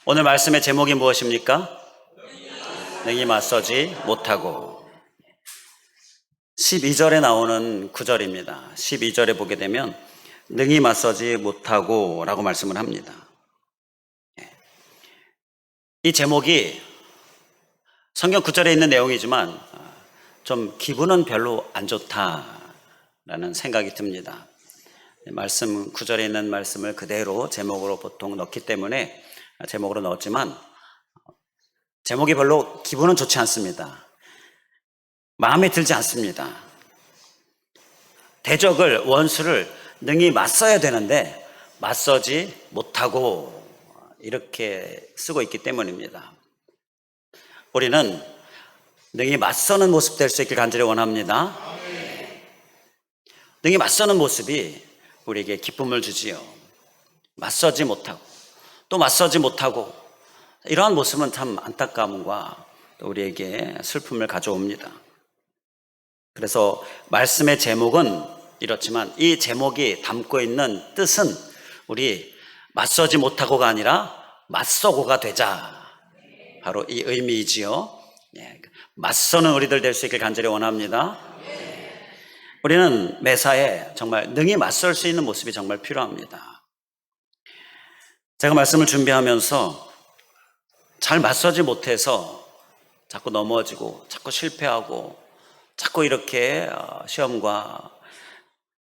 오늘 말씀의 제목이 무엇입니까? 능히 맞서지 못하고. 12절에 나오는 구절입니다. 12절에 보게 되면 능히 맞서지 못하고 라고 말씀을 합니다. 이 제목이 성경 구절에 있는 내용이지만 좀 기분은 별로 안 좋다라는 생각이 듭니다. 말씀 구절에 있는 말씀을 그대로 제목으로 보통 넣기 때문에 제목으로 넣었지만 제목이 별로 기분은 좋지 않습니다. 마음에 들지 않습니다. 대적을, 원수를 능히 맞서야 되는데 맞서지 못하고 이렇게 쓰고 있기 때문입니다. 우리는 능히 맞서는 모습 될 수 있길 간절히 원합니다. 능히 맞서는 모습이 우리에게 기쁨을 주지요. 맞서지 못하고 또 맞서지 못하고 이러한 모습은 참 안타까움과 또 우리에게 슬픔을 가져옵니다. 그래서 말씀의 제목은 이렇지만 이 제목이 담고 있는 뜻은 우리 맞서지 못하고가 아니라 맞서고가 되자, 바로 이 의미이지요. 맞서는 우리들 될 수 있길 간절히 원합니다. 우리는 매사에 정말 능히 맞설 수 있는 모습이 정말 필요합니다. 제가 말씀을 준비하면서 잘 맞서지 못해서 자꾸 넘어지고 자꾸 실패하고 자꾸 이렇게 시험과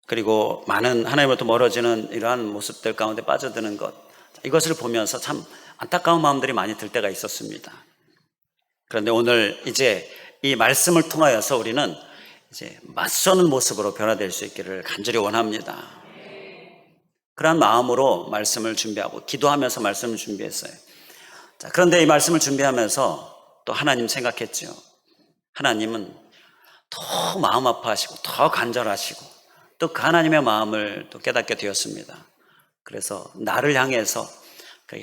그리고 많은 하나님으로부터 멀어지는 이러한 모습들 가운데 빠져드는 것, 이것을 보면서 참 안타까운 마음들이 많이 들 때가 있었습니다. 그런데 오늘 이제 이 말씀을 통하여서 우리는 이제 맞서는 모습으로 변화될 수 있기를 간절히 원합니다. 그러한 마음으로 말씀을 준비하고 기도하면서 말씀을 준비했어요. 자, 그런데 이 말씀을 준비하면서 또 하나님 생각했죠. 하나님은 더 마음 아파하시고 더 간절하시고 또 그 하나님의 마음을 또 깨닫게 되었습니다. 그래서 나를 향해서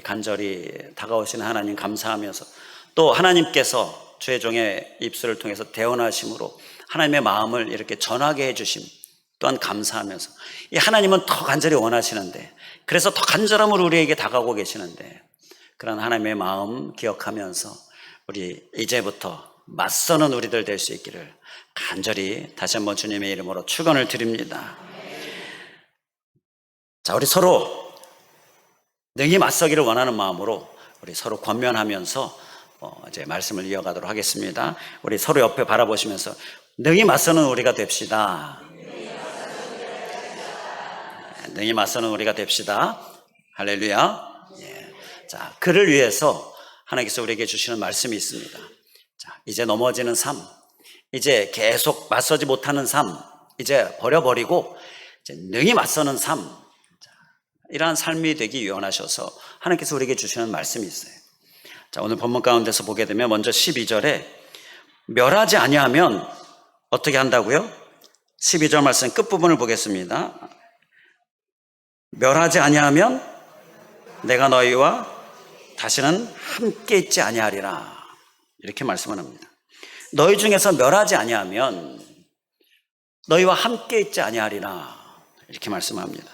간절히 다가오시는 하나님 감사하면서 또 하나님께서 주의 종의 입술을 통해서 대언하심으로 하나님의 마음을 이렇게 전하게 해주심 또한 감사하면서, 이 하나님은 더 간절히 원하시는데, 그래서 더 간절함으로 우리에게 다가오고 계시는데, 그런 하나님의 마음 기억하면서 우리 이제부터 맞서는 우리들 될 수 있기를 간절히 다시 한번 주님의 이름으로 축원을 드립니다. 자, 우리 서로 능히 맞서기를 원하는 마음으로 우리 서로 권면하면서 이제 말씀을 이어가도록 하겠습니다. 우리 서로 옆에 바라보시면서 능히 맞서는 우리가 됩시다. 능히 맞서는 우리가 됩시다. 할렐루야. 자, 그를 위해서 하나님께서 우리에게 주시는 말씀이 있습니다. 자, 이제 넘어지는 삶, 이제 계속 맞서지 못하는 삶, 이제 버려버리고 이제 능히 맞서는 삶, 자, 이러한 삶이 되기 원하셔서 하나님께서 우리에게 주시는 말씀이 있어요. 자, 오늘 본문 가운데서 보게 되면 먼저 12절에 멸하지 아니하면 어떻게 한다고요? 12절 말씀 끝부분을 보겠습니다. 멸하지 아니하면 내가 너희와 다시는 함께 있지 아니하리라, 이렇게 말씀을 합니다. 너희 중에서 멸하지 아니하면 너희와 함께 있지 아니하리라, 이렇게 말씀합니다.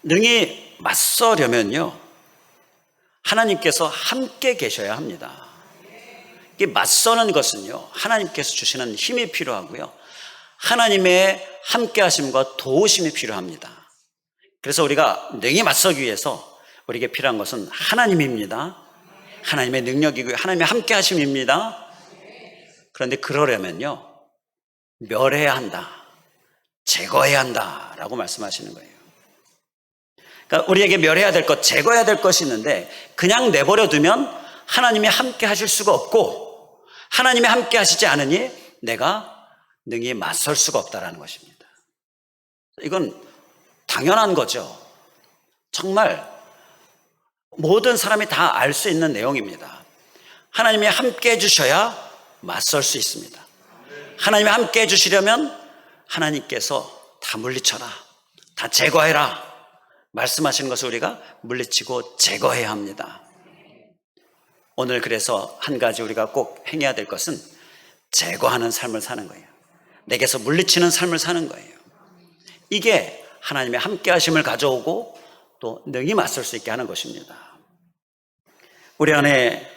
능히 맞서려면요, 하나님께서 함께 계셔야 합니다. 이 맞서는 것은요, 하나님께서 주시는 힘이 필요하고요, 하나님의 함께 하심과 도우심이 필요합니다. 그래서 우리가 능히 맞서기 위해서 우리에게 필요한 것은 하나님입니다. 하나님의 능력이고요, 하나님의 함께 하심입니다. 그런데 그러려면요, 멸해야 한다, 제거해야 한다라고 말씀하시는 거예요. 그러니까 우리에게 멸해야 될 것, 제거해야 될 것이 있는데 그냥 내버려 두면 하나님이 함께 하실 수가 없고, 하나님이 함께 하시지 않으니 내가 능히 맞설 수가 없다라는 것입니다. 이건 당연한 거죠. 정말 모든 사람이 다 알 수 있는 내용입니다. 하나님이 함께 해주셔야 맞설 수 있습니다. 하나님이 함께 해주시려면 하나님께서 다 물리쳐라, 다 제거해라 말씀하시는 것을 우리가 물리치고 제거해야 합니다. 오늘 그래서 한 가지 우리가 꼭 행해야 될 것은 제거하는 삶을 사는 거예요. 내게서 물리치는 삶을 사는 거예요. 이게 하나님의 함께 하심을 가져오고 또 능히 맞설 수 있게 하는 것입니다. 우리 안에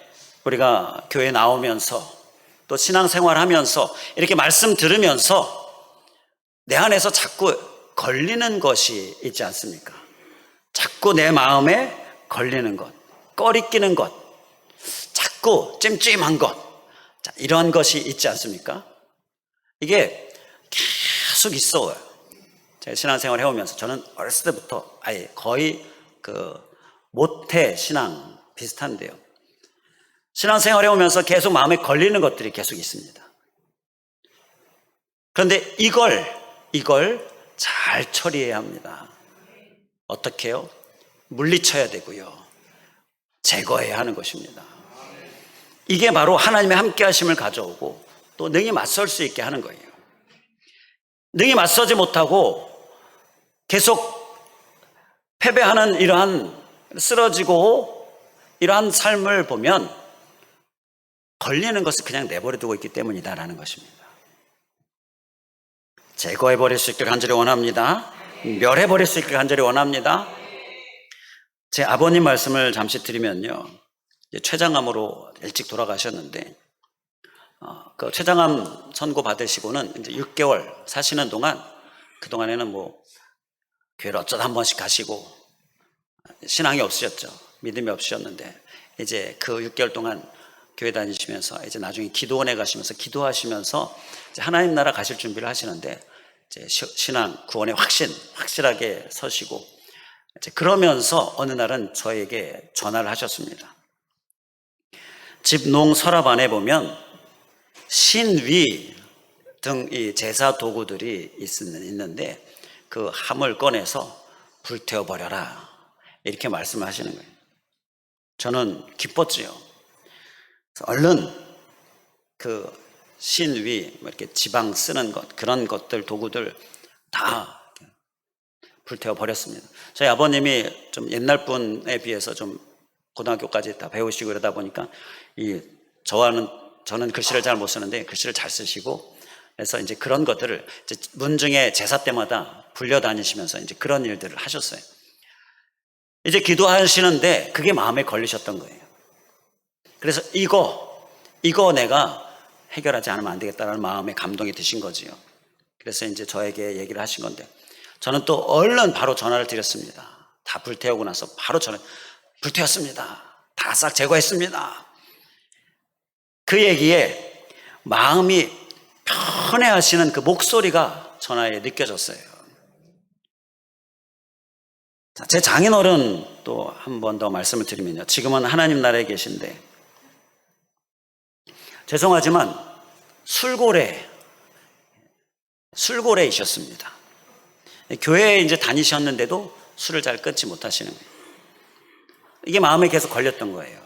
우리가 교회 나오면서 또 신앙생활하면서 이렇게 말씀 들으면서 내 안에서 자꾸 걸리는 것이 있지 않습니까? 자꾸 내 마음에 걸리는 것, 꺼리끼는 것, 자꾸 찜찜한 것, 이런 것이 있지 않습니까? 이게 계속 있어요. 제가 신앙생활 해오면서 저는 어렸을 때부터 아예 거의 모태 신앙 비슷한데요. 신앙생활 해오면서 계속 마음에 걸리는 것들이 계속 있습니다. 그런데 이걸 잘 처리해야 합니다. 어떻게 해요? 물리쳐야 되고요. 제거해야 하는 것입니다. 이게 바로 하나님의 함께 하심을 가져오고 또 능히 맞설 수 있게 하는 거예요. 능히 맞서지 못하고 계속 패배하는 이러한 쓰러지고 이러한 삶을 보면 걸리는 것을 그냥 내버려두고 있기 때문이다라는 것입니다. 제거해버릴 수 있길 간절히 원합니다. 멸해버릴 수 있길 간절히 원합니다. 제 아버님 말씀을 잠시 드리면요, 췌장암으로 일찍 돌아가셨는데 그 췌장암 선고 받으시고는 이제 6개월 사시는 동안, 그동안에는 교회를 어쩌다 한 번씩 가시고 신앙이 없으셨죠. 믿음이 없으셨는데 이제 그 6개월 동안 교회 다니시면서 이제 나중에 기도원에 가시면서 기도하시면서 이제 하나님 나라 가실 준비를 하시는데 이제 신앙 구원의 확실하게 서시고 이제 그러면서 어느 날은 저에게 전화를 하셨습니다. 집 농 서랍 안에 보면 신위 등 이 제사 도구들이 있는데 그 함을 꺼내서 불태워 버려라, 이렇게 말씀하시는 거예요. 저는 기뻤지요. 얼른 그 신위 이렇게 지방 쓰는 것, 그런 것들 도구들 다 불태워 버렸습니다. 저희 아버님이 좀 옛날 분에 비해서 좀 고등학교까지 다 배우시고 이러다 보니까 저는 글씨를 잘 못 쓰는데 글씨를 잘 쓰시고, 그래서 이제 그런 것들을 이제 문중에 제사 때마다 불려 다니시면서 이제 그런 일들을 하셨어요. 이제 기도하시는데 그게 마음에 걸리셨던 거예요. 그래서 이거 내가 해결하지 않으면 안 되겠다는 마음에 감동이 드신 거지요. 그래서 이제 저에게 얘기를 하신 건데 저는 또 얼른 바로 전화를 드렸습니다. 다 불태우고 나서 바로 불태웠습니다. 다 싹 제거했습니다. 그 얘기에 마음이 편해하시는 그 목소리가 전화에 느껴졌어요. 제 장인어른 또 한 번 더 말씀을 드리면요, 지금은 하나님 나라에 계신데 죄송하지만 술고래이셨습니다. 교회에 이제 다니셨는데도 술을 잘 끊지 못하시는 거예요. 이게 마음에 계속 걸렸던 거예요.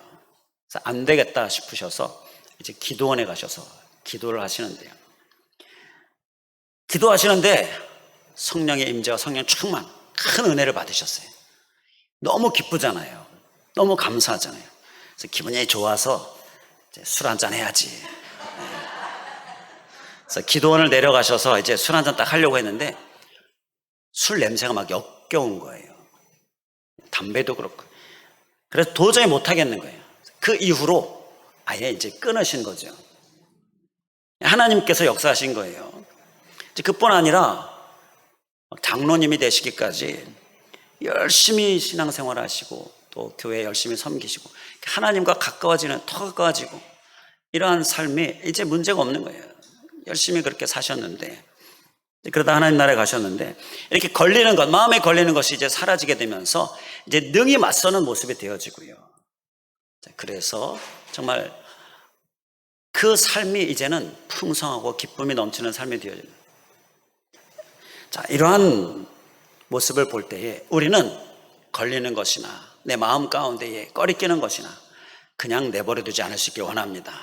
그래서 안 되겠다 싶으셔서 이제 기도원에 가셔서 기도를 하시는데요. 기도하시는데 성령의 임재와 성령 충만, 큰 은혜를 받으셨어요. 너무 기쁘잖아요. 너무 감사하잖아요. 그래서 기분이 좋아서 이제 술 한잔 해야지. 그래서 기도원을 내려가셔서 이제 술 한잔 딱 하려고 했는데 술 냄새가 막 역겨운 거예요. 담배도 그렇고. 그래서 도저히 못 하겠는 거예요. 그 이후로 아예 이제 끊으신 거죠. 하나님께서 역사하신 거예요. 그뿐 아니라 장로님이 되시기까지 열심히 신앙생활 하시고 또 교회 열심히 섬기시고 하나님과 더 가까워지고 이러한 삶이 이제 문제가 없는 거예요. 열심히 그렇게 사셨는데, 그러다 하나님 나라에 가셨는데 이렇게 걸리는 것, 마음에 걸리는 것이 이제 사라지게 되면서 이제 능히 맞서는 모습이 되어지고요. 그래서 정말 그 삶이 이제는 풍성하고 기쁨이 넘치는 삶이 되어집니다. 자, 이러한 모습을 볼 때에 우리는 걸리는 것이나 내 마음 가운데에 꺼리끼는 것이나 그냥 내버려두지 않을 수 있길 원합니다.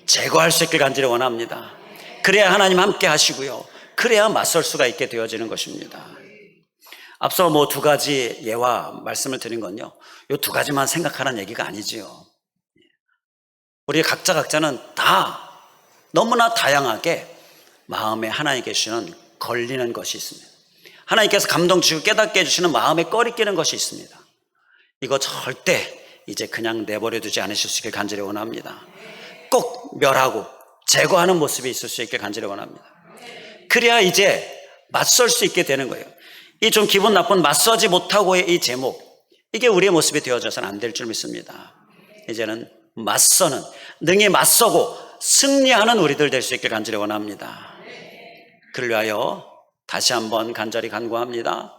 제거할 수 있길 간절히 원합니다. 그래야 하나님 함께 하시고요, 그래야 맞설 수가 있게 되어지는 것입니다. 앞서 2가지 예와 말씀을 드린 건요, 이 2가지만 생각하는 얘기가 아니지요. 우리 각자는 다 너무나 다양하게 마음에 하나님께 주시는 걸리는 것이 있습니다. 하나님께서 감동 주시고 깨닫게 해주시는 마음에 꺼리끼는 것이 있습니다. 이거 절대 이제 그냥 내버려 두지 않으실 수 있길 간절히 원합니다. 꼭 멸하고 제거하는 모습이 있을 수 있길 간절히 원합니다. 그래야 이제 맞설 수 있게 되는 거예요. 이 좀 기분 나쁜 맞서지 못하고의 이 제목, 이게 우리의 모습이 되어져서는 안 될 줄 믿습니다. 이제는 맞서는, 능히 맞서고 승리하는 우리들 될 수 있길 간절히 원합니다. 그를 위하여 다시 한번 간절히 간구합니다.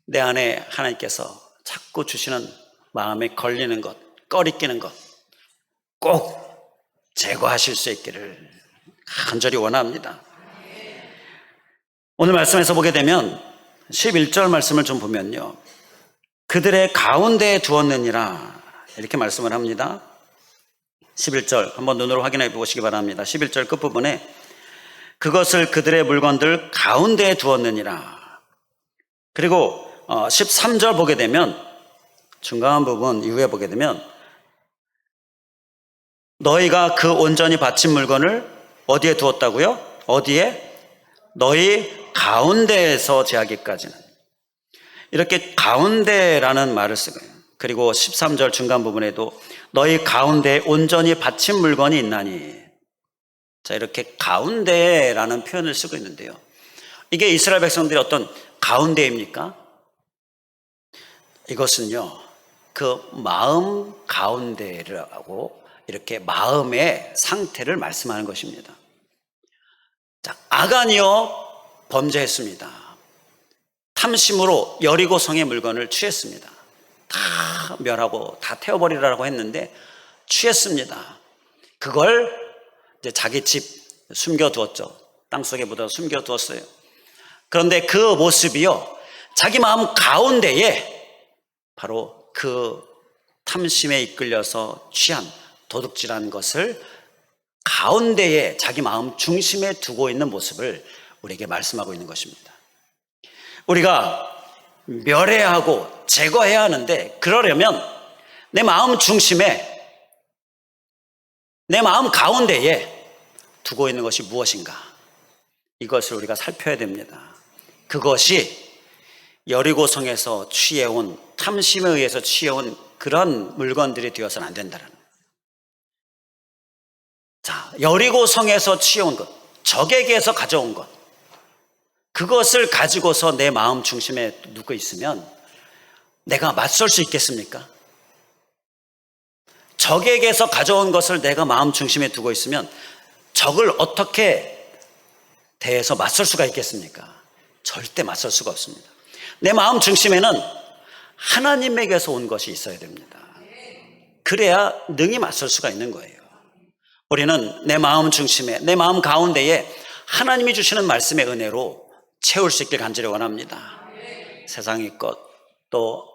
내 안에 하나님께서 자꾸 주시는 마음에 걸리는 것, 꺼리끼는 것 꼭 제거하실 수 있기를 간절히 원합니다. 오늘 말씀에서 보게 되면 11절 말씀을 좀 보면요, 그들의 가운데에 두었느니라 이렇게 말씀을 합니다. 11절 한번 눈으로 확인해 보시기 바랍니다. 11절 끝부분에 그것을 그들의 물건들 가운데에 두었느니라. 그리고 13절 보게 되면 중간 부분 이후에 보게 되면 너희가 그 온전히 바친 물건을 어디에 두었다고요? 어디에? 너희 가운데에서 제하기까지는. 이렇게 가운데라는 말을 쓰고요. 그리고 13절 중간 부분에도 너희 가운데에 온전히 바친 물건이 있나니. 자, 이렇게 가운데라는 표현을 쓰고 있는데요, 이게 이스라엘 백성들이 어떤 가운데입니까? 이것은요, 그 마음 가운데라고 이렇게 마음의 상태를 말씀하는 것입니다. 자, 아간이요 범죄했습니다. 탐심으로 여리고성의 물건을 취했습니다. 다 멸하고 다 태워버리라고 했는데 취했습니다. 그걸 이제 자기 집 숨겨두었죠. 땅속에 묻어 숨겨두었어요. 그런데 그 모습이요, 자기 마음 가운데에 바로 그 탐심에 이끌려서 취한 도둑질한 것을 가운데에 자기 마음 중심에 두고 있는 모습을 우리에게 말씀하고 있는 것입니다. 우리가 멸해하고 제거해야 하는데, 그러려면 내 마음 중심에, 내 마음 가운데에 두고 있는 것이 무엇인가, 이것을 우리가 살펴야 됩니다. 그것이 여리고성에서 취해온, 탐심에 의해서 취해온 그런 물건들이 되어서는 안 된다는. 자, 여리고성에서 취해온 것, 적에게서 가져온 것, 그것을 가지고서 내 마음 중심에 두고 있으면 내가 맞설 수 있겠습니까? 적에게서 가져온 것을 내가 마음 중심에 두고 있으면 적을 어떻게 대해서 맞설 수가 있겠습니까? 절대 맞설 수가 없습니다. 내 마음 중심에는 하나님에게서 온 것이 있어야 됩니다. 그래야 능히 맞설 수가 있는 거예요. 우리는 내 마음 중심에, 내 마음 가운데에 하나님이 주시는 말씀의 은혜로 채울 수 있길 간절히 원합니다. 세상의 것, 또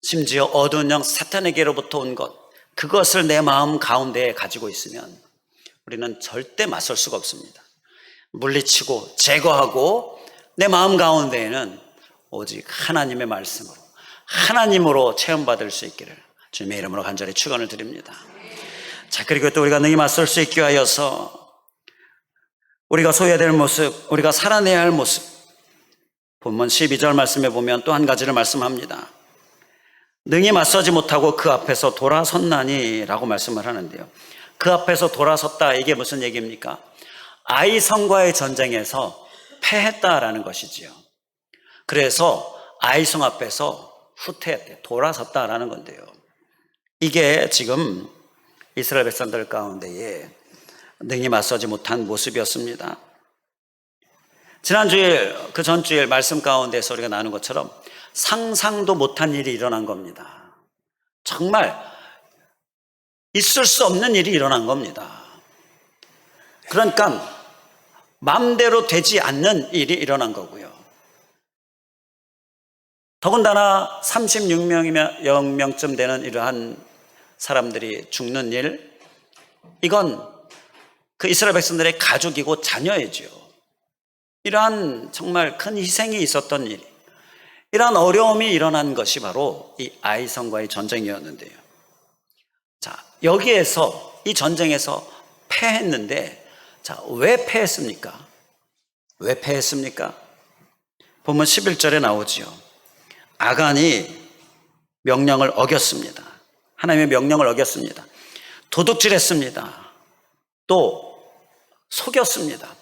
심지어 어두운 영 사탄에게로부터 온 것, 그것을 내 마음 가운데에 가지고 있으면 우리는 절대 맞설 수가 없습니다. 물리치고 제거하고 내 마음 가운데에는 오직 하나님의 말씀으로, 하나님으로 체험받을 수 있기를 주님의 이름으로 간절히 축원을 드립니다. 자, 그리고 또 우리가 능히 맞설 수 있게 하여서 우리가 소유해야 될 모습, 우리가 살아내야 할 모습, 본문 12절 말씀에 보면 또 한 가지를 말씀합니다. 능히 맞서지 못하고 그 앞에서 돌아섰나니 라고 말씀을 하는데요, 그 앞에서 돌아섰다, 이게 무슨 얘기입니까? 아이성과의 전쟁에서 패했다라는 것이지요. 그래서 아이성 앞에서 후퇴했대, 돌아섰다라는 건데요, 이게 지금 이스라엘 백성들 가운데에 능히 맞서지 못한 모습이었습니다. 지난주일, 그 전주일 말씀 가운데서 우리가 나눈 것처럼 상상도 못한 일이 일어난 겁니다. 정말 있을 수 없는 일이 일어난 겁니다. 그러니까 마음대로 되지 않는 일이 일어난 거고요. 더군다나 36명이면 0명쯤 되는 이러한 사람들이 죽는 일, 이건 그 이스라엘 백성들의 가족이고 자녀이죠. 이러한 정말 큰 희생이 있었던 일, 이러한 어려움이 일어난 것이 바로 이 아이성과의 전쟁이었는데요. 자, 여기에서 이 전쟁에서 패했는데, 자, 왜 패했습니까? 왜 패했습니까? 보면 11절에 나오지요. 아간이 명령을 어겼습니다. 하나님의 명령을 어겼습니다. 도둑질했습니다. 또 속였습니다.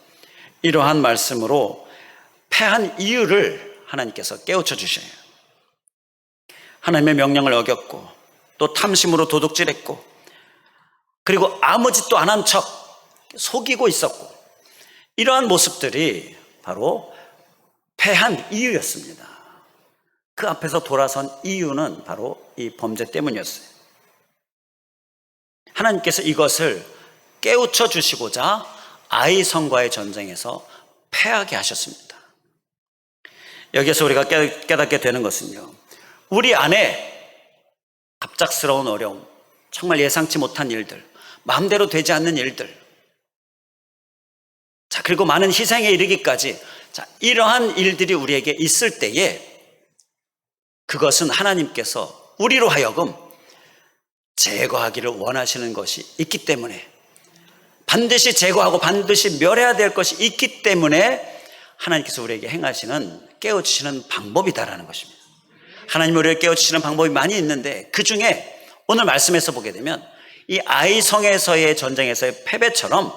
이러한 말씀으로 패한 이유를 하나님께서 깨우쳐 주셔요. 하나님의 명령을 어겼고 또 탐심으로 도둑질했고 그리고 아무 짓도 안 한 척 속이고 있었고 이러한 모습들이 바로 패한 이유였습니다. 그 앞에서 돌아선 이유는 바로 이 범죄 때문이었어요. 하나님께서 이것을 깨우쳐 주시고자 아이성과의 전쟁에서 패하게 하셨습니다. 여기에서 우리가 깨닫게 되는 것은요, 우리 안에 갑작스러운 어려움, 정말 예상치 못한 일들, 마음대로 되지 않는 일들, 자, 그리고 많은 희생에 이르기까지, 자, 이러한 일들이 우리에게 있을 때에 그것은 하나님께서 우리로 하여금 제거하기를 원하시는 것이 있기 때문에, 반드시 제거하고 반드시 멸해야 될 것이 있기 때문에 하나님께서 우리에게 행하시는, 깨우치시는 방법이다라는 것입니다. 하나님 우리를 깨우치시는 방법이 많이 있는데 그 중에 오늘 말씀에서 보게 되면 이 아이성에서의 전쟁에서의 패배처럼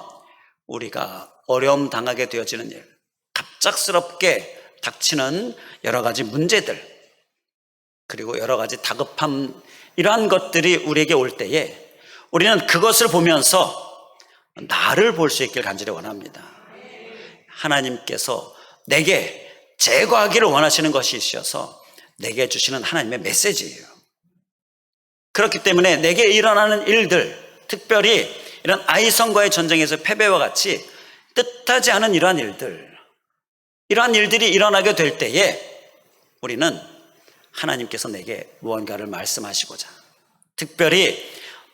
우리가 어려움 당하게 되어지는 일, 갑작스럽게 닥치는 여러 가지 문제들, 그리고 여러 가지 다급함, 이러한 것들이 우리에게 올 때에 우리는 그것을 보면서 나를 볼 수 있길 간절히 원합니다. 하나님께서 내게 제거하기를 원하시는 것이 있어서 내게 주시는 하나님의 메시지예요. 그렇기 때문에 내게 일어나는 일들, 특별히 이런 아이성과의 전쟁에서 패배와 같이 뜻하지 않은 이러한 일들이 일어나게 될 때에 우리는 하나님께서 내게 무언가를 말씀하시고자, 특별히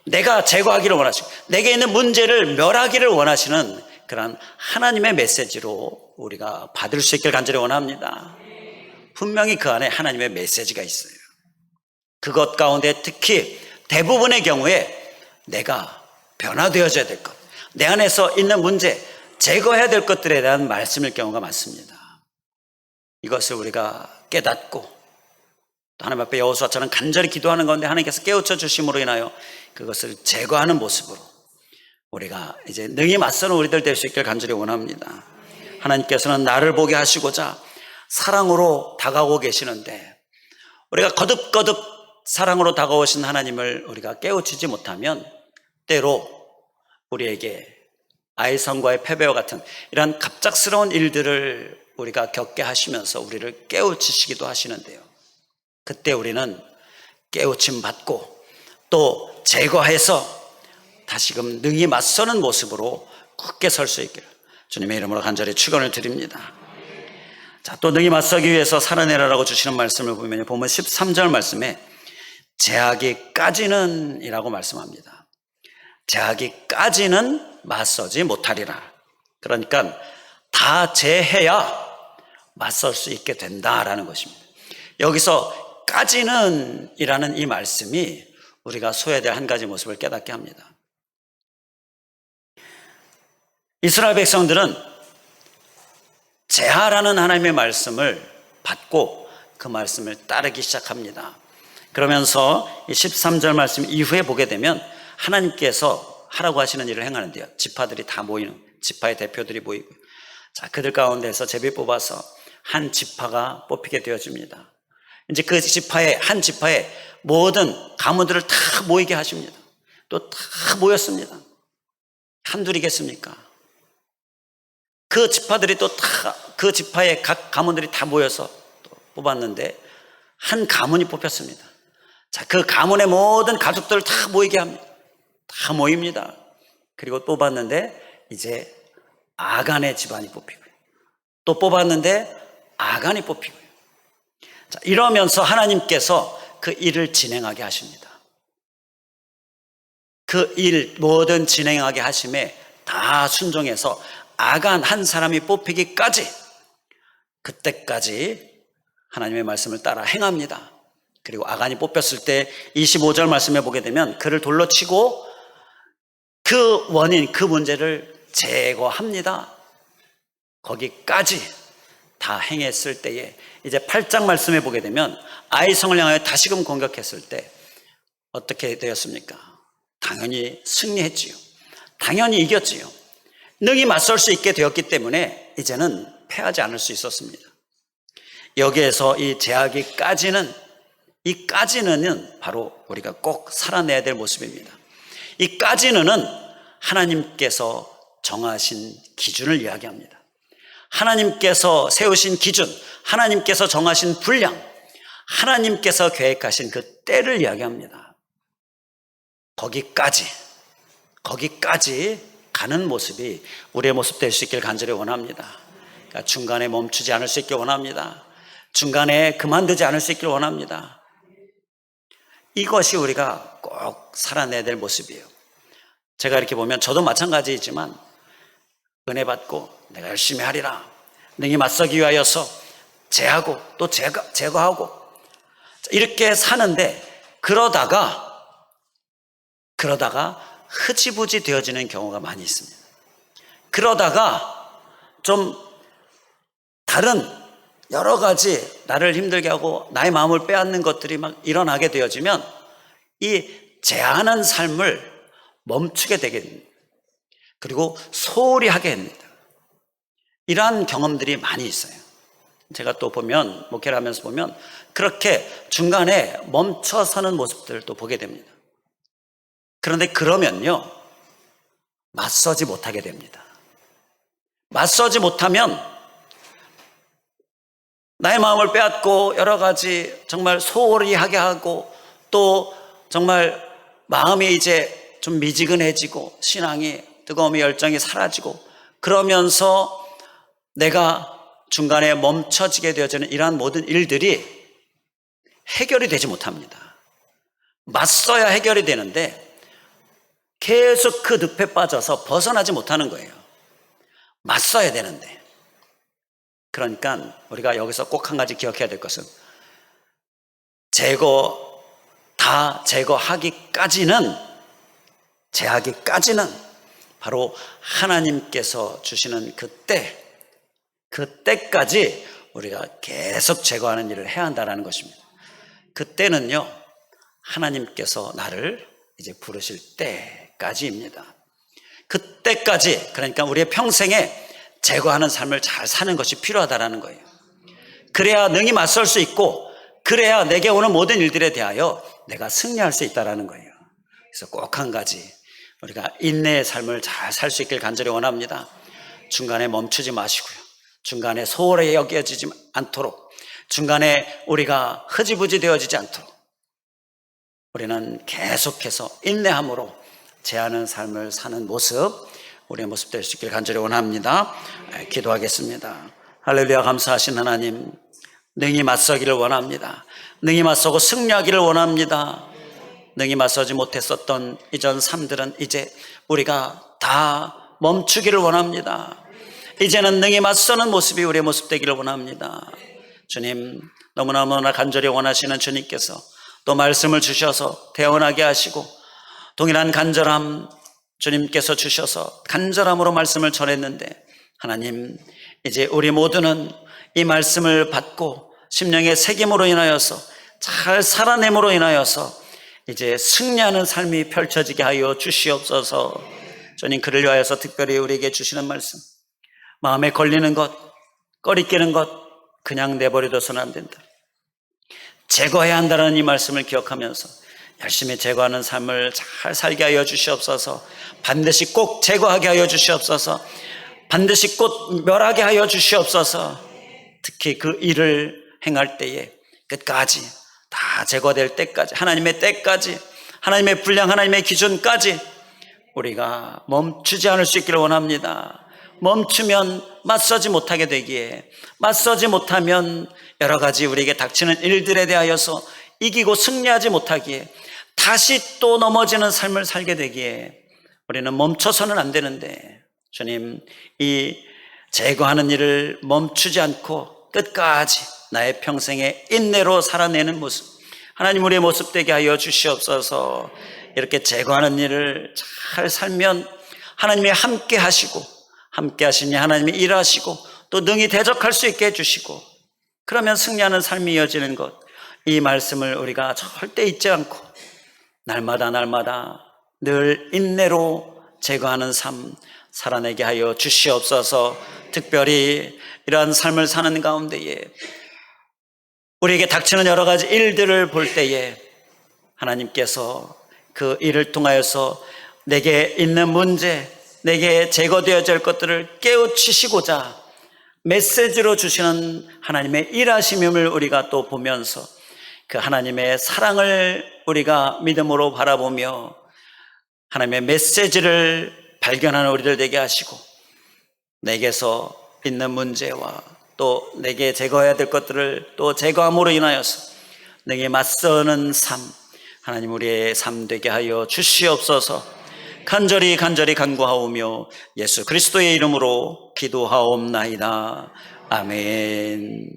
내가 제거하기를 원하시고 내게 있는 문제를 멸하기를 원하시는 그런 하나님의 메시지로 우리가 받을 수 있길 간절히 원합니다. 분명히 그 안에 하나님의 메시지가 있어요. 그것 가운데 특히 대부분의 경우에 내가 변화되어져야 될 것, 내 안에서 있는 문제, 제거해야 될 것들에 대한 말씀일 경우가 많습니다. 이것을 우리가 깨닫고 또 하나님 앞에 여호수아처럼 간절히 기도하는 가운데 하나님께서 깨우쳐 주심으로 인하여 그것을 제거하는 모습으로 우리가 이제 능히 맞서는 우리들 될 수 있길 간절히 원합니다. 하나님께서는 나를 보게 하시고자 사랑으로 다가오고 계시는데 우리가 거듭거듭 사랑으로 다가오신 하나님을 우리가 깨우치지 못하면 때로 우리에게 아이성과의 패배와 같은 이런 갑작스러운 일들을 우리가 겪게 하시면서 우리를 깨우치시기도 하시는데요, 그때 우리는 깨우침 받고 또 제거해서 다시금 능히 맞서는 모습으로 굳게 설 수 있기를 주님의 이름으로 간절히 축원을 드립니다. 자, 또 능히 맞서기 위해서 살아내라라고 주시는 말씀을 보면 13절 말씀에 제하기까지는 이라고 말씀합니다. 제하기까지는 맞서지 못하리라. 그러니까 다 제해야 맞설 수 있게 된다라는 것입니다. 여기서 까지는 이라는 이 말씀이 우리가 소외될 한 가지 모습을 깨닫게 합니다. 이스라엘 백성들은 제하라는 하나님의 말씀을 받고 그 말씀을 따르기 시작합니다. 그러면서 이 13절 말씀 이후에 보게 되면 하나님께서 하라고 하시는 일을 행하는데요, 지파들이 다 모이는, 지파의 대표들이 모이고, 자, 그들 가운데서 제비 뽑아서 한 지파가 뽑히게 되어집니다. 이제 그 지파의 한 지파의 모든 가문들을 다 모이게 하십니다. 또 다 모였습니다. 한둘이겠습니까? 그 지파들이 또 다, 그 지파의 각 가문들이 다 모여서 또 뽑았는데 한 가문이 뽑혔습니다. 자, 그 가문의 모든 가족들을 다 모이게 합니다. 다 모입니다. 그리고 뽑았는데 이제 아간의 집안이 뽑히고요, 또 뽑았는데 아간이 뽑히고요. 자, 이러면서 하나님께서 그 일을 진행하게 하십니다. 그 일 모든 진행하게 하심에 다 순종해서 아간 한 사람이 뽑히기까지, 그때까지 하나님의 말씀을 따라 행합니다. 그리고 아간이 뽑혔을 때 25절 말씀에 보게 되면 그를 돌로 치고 그 원인, 그 문제를 제거합니다. 거기까지 다 행했을 때에 이제 8장 말씀해 보게 되면 아이성을 향하여 다시금 공격했을 때 어떻게 되었습니까? 당연히 승리했지요. 당연히 이겼지요. 능히 맞설 수 있게 되었기 때문에 이제는 패하지 않을 수 있었습니다. 여기에서 이 제하기까지는, 이 까지는은 바로 우리가 꼭 살아내야 될 모습입니다. 이 까지는은 하나님께서 정하신 기준을 이야기합니다. 하나님께서 세우신 기준, 하나님께서 정하신 분량, 하나님께서 계획하신 그 때를 이야기합니다. 거기까지 가는 모습이 우리의 모습 될 수 있길 간절히 원합니다. 그러니까 중간에 멈추지 않을 수 있길 원합니다. 중간에 그만두지 않을 수 있길 원합니다. 이것이 우리가 꼭 살아내야 될 모습이에요. 제가 이렇게 보면 저도 마찬가지이지만 은혜 받고 내가 열심히 하리라, 능히 맞서기 위하여서 제하고 또 제거하고 이렇게 사는데 그러다가 흐지부지 되어지는 경우가 많이 있습니다. 그러다가 좀 다른 여러 가지 나를 힘들게 하고 나의 마음을 빼앗는 것들이 막 일어나게 되어지면 이 제한한 삶을 멈추게 되게 됩니다. 그리고 소홀히 하게 됩니다. 이러한 경험들이 많이 있어요. 제가 또 보면, 목회를 하면서 보면 그렇게 중간에 멈춰서는 모습들을 또 보게 됩니다. 그런데 그러면요, 맞서지 못하게 됩니다. 맞서지 못하면 나의 마음을 빼앗고 여러 가지 정말 소홀히 하게 하고 또 정말 마음이 이제 좀 미지근해지고 신앙이 뜨거움의 열정이 사라지고 그러면서 내가 중간에 멈춰지게 되어지는 이러한 모든 일들이 해결이 되지 못합니다. 맞서야 해결이 되는데 계속 그 늪에 빠져서 벗어나지 못하는 거예요. 맞서야 되는데. 그러니까 우리가 여기서 꼭 한 가지 기억해야 될 것은 다 제거하기까지는 바로 하나님께서 주시는 그때까지 우리가 계속 제거하는 일을 해야 한다는 것입니다. 그때는요, 하나님께서 나를 이제 부르실 때까지입니다. 그때까지, 그러니까 우리의 평생에 제거하는 삶을 잘 사는 것이 필요하다는 거예요. 그래야 능히 맞설 수 있고 그래야 내게 오는 모든 일들에 대하여 내가 승리할 수 있다는 거예요. 그래서 꼭 한 가지, 우리가 인내의 삶을 잘 살 수 있길 간절히 원합니다. 중간에 멈추지 마시고요, 중간에 소홀히 여겨지지 않도록, 중간에 우리가 흐지부지 되어지지 않도록 우리는 계속해서 인내함으로 제하는 삶을 사는 모습, 우리의 모습 될 수 있길 간절히 원합니다. 기도하겠습니다. 할렐루야. 감사하신 하나님, 능히 맞서기를 원합니다. 능히 맞서고 승리하기를 원합니다. 능히 맞서지 못했었던 이전 삶들은 이제 우리가 다 멈추기를 원합니다. 이제는 능히 맞서는 모습이 우리의 모습 되기를 원합니다. 주님, 너무나 간절히 원하시는 주님께서 또 말씀을 주셔서 태어나게 하시고 동일한 간절함 주님께서 주셔서 간절함으로 말씀을 전했는데, 하나님, 이제 우리 모두는 이 말씀을 받고 심령의 새김으로 인하여서 잘 살아냄으로 인하여서 이제 승리하는 삶이 펼쳐지게 하여 주시옵소서. 주님, 그를 위하여서 특별히 우리에게 주시는 말씀, 마음에 걸리는 것, 꺼리끼는 것 그냥 내버려둬서는 안 된다. 제거해야 한다는 이 말씀을 기억하면서 열심히 제거하는 삶을 잘 살게 하여 주시옵소서. 반드시 꼭 제거하게 하여 주시옵소서. 반드시 꼭 멸하게 하여 주시옵소서. 특히 그 일을 행할 때에 끝까지 다 제거될 때까지, 하나님의 때까지, 하나님의 분량, 하나님의 기준까지 우리가 멈추지 않을 수 있기를 원합니다. 멈추면 맞서지 못하게 되기에, 맞서지 못하면 여러 가지 우리에게 닥치는 일들에 대하여서 이기고 승리하지 못하기에 다시 또 넘어지는 삶을 살게 되기에 우리는 멈춰서는 안 되는데, 주님, 이 제거하는 일을 멈추지 않고 끝까지 나의 평생의 인내로 살아내는 모습, 하나님 우리의 모습 되게 하여 주시옵소서. 이렇게 제거하는 일을 잘 살면 하나님이 함께 하시고, 함께 하시니 하나님이 일하시고 또 능히 대적할 수 있게 해주시고, 그러면 승리하는 삶이 이어지는 것, 이 말씀을 우리가 절대 잊지 않고 날마다 늘 인내로 제거하는 삶 살아내게 하여 주시옵소서. 특별히 이러한 삶을 사는 가운데에 우리에게 닥치는 여러 가지 일들을 볼 때에 하나님께서 그 일을 통하여서 내게 있는 문제, 내게 제거되어질 것들을 깨우치시고자 메시지로 주시는 하나님의 일하심임을 우리가 또 보면서 그 하나님의 사랑을 우리가 믿음으로 바라보며 하나님의 메시지를 발견하는 우리들 되게 하시고, 내게서 있는 문제와 또 내게 제거해야 될 것들을 또 제거함으로 인하여서 내게 맞서는 삶, 하나님 우리의 삶 되게 하여 주시옵소서. 간절히 간구하오며 예수 그리스도의 이름으로 기도하옵나이다. 아멘.